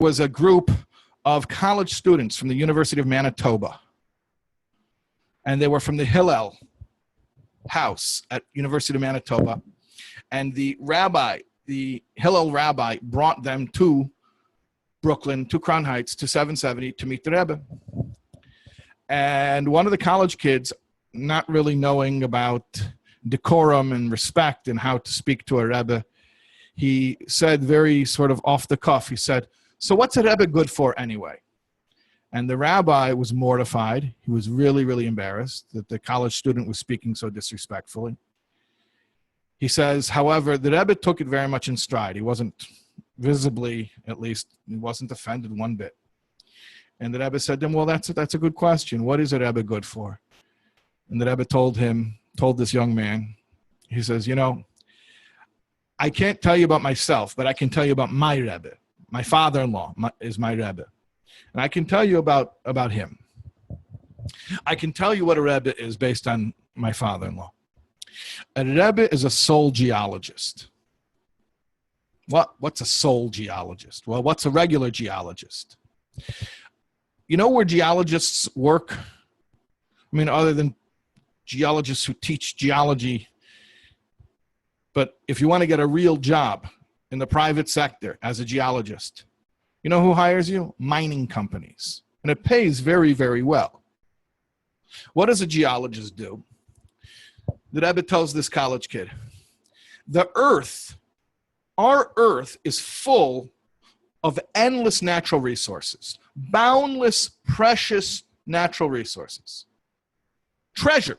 was a group of college students from the University of Manitoba, and they were from the Hillel house at University of Manitoba, and the Hillel rabbi brought them to Brooklyn, to Crown Heights, to 770 to meet the Rebbe. And one of the college kids, not really knowing about decorum and respect and how to speak to a Rebbe, he said very sort of off the cuff, he said, "So what's a Rebbe good for anyway?" And the rabbi was mortified. He was really, really embarrassed that the college student was speaking so disrespectfully. He says, however, the Rebbe took it very much in stride. He wasn't visibly, at least, he wasn't offended one bit. And the Rebbe said to him, well, that's a good question. What is a Rebbe good for? And the Rebbe told this young man, he says, you know, I can't tell you about myself, but I can tell you about my Rebbe. My father-in-law is my Rebbe. And I can tell you about him. I can tell you what a Rebbe is based on my father-in-law. A Rebbe is a soul geologist. What's a soul geologist? Well, what's a regular geologist? You know where geologists work? I mean, other than geologists who teach geology. But if you want to get a real job in the private sector as a geologist, you know who hires you? Mining companies. And it pays very, very well. What does a geologist do? The Rebbe tells this college kid, the earth, our earth is full of endless natural resources, boundless, precious natural resources. Treasure.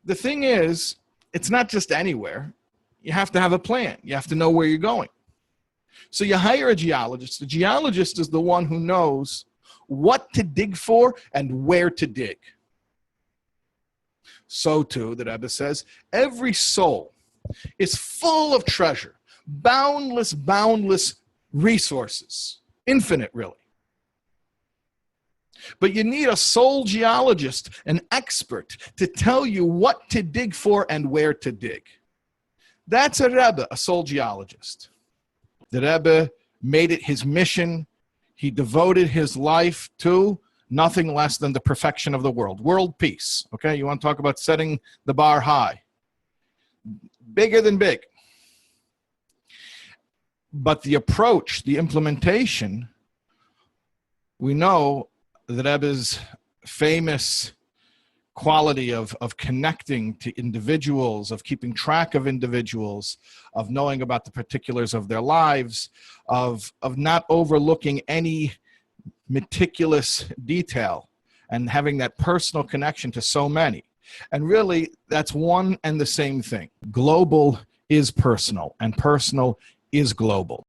The thing is, it's not just anywhere. You have to have a plan. You have to know where you're going. So you hire a geologist. The geologist is the one who knows what to dig for and where to dig. So too, the Rebbe says, every soul is full of treasure, boundless resources, infinite really. But you need a soul geologist, an expert, to tell you what to dig for and where to dig. That's a Rebbe, a soul geologist. The Rebbe made it his mission. He devoted his life to nothing less than the perfection of the world peace. Okay, you want to talk about setting the bar high. Bigger than big. But the approach, the implementation, we know the Rebbe's famous quality of connecting to individuals, of keeping track of individuals, of knowing about the particulars of their lives, of not overlooking any meticulous detail and having that personal connection to so many. And really, that's one and the same thing. Global is personal, and personal is global.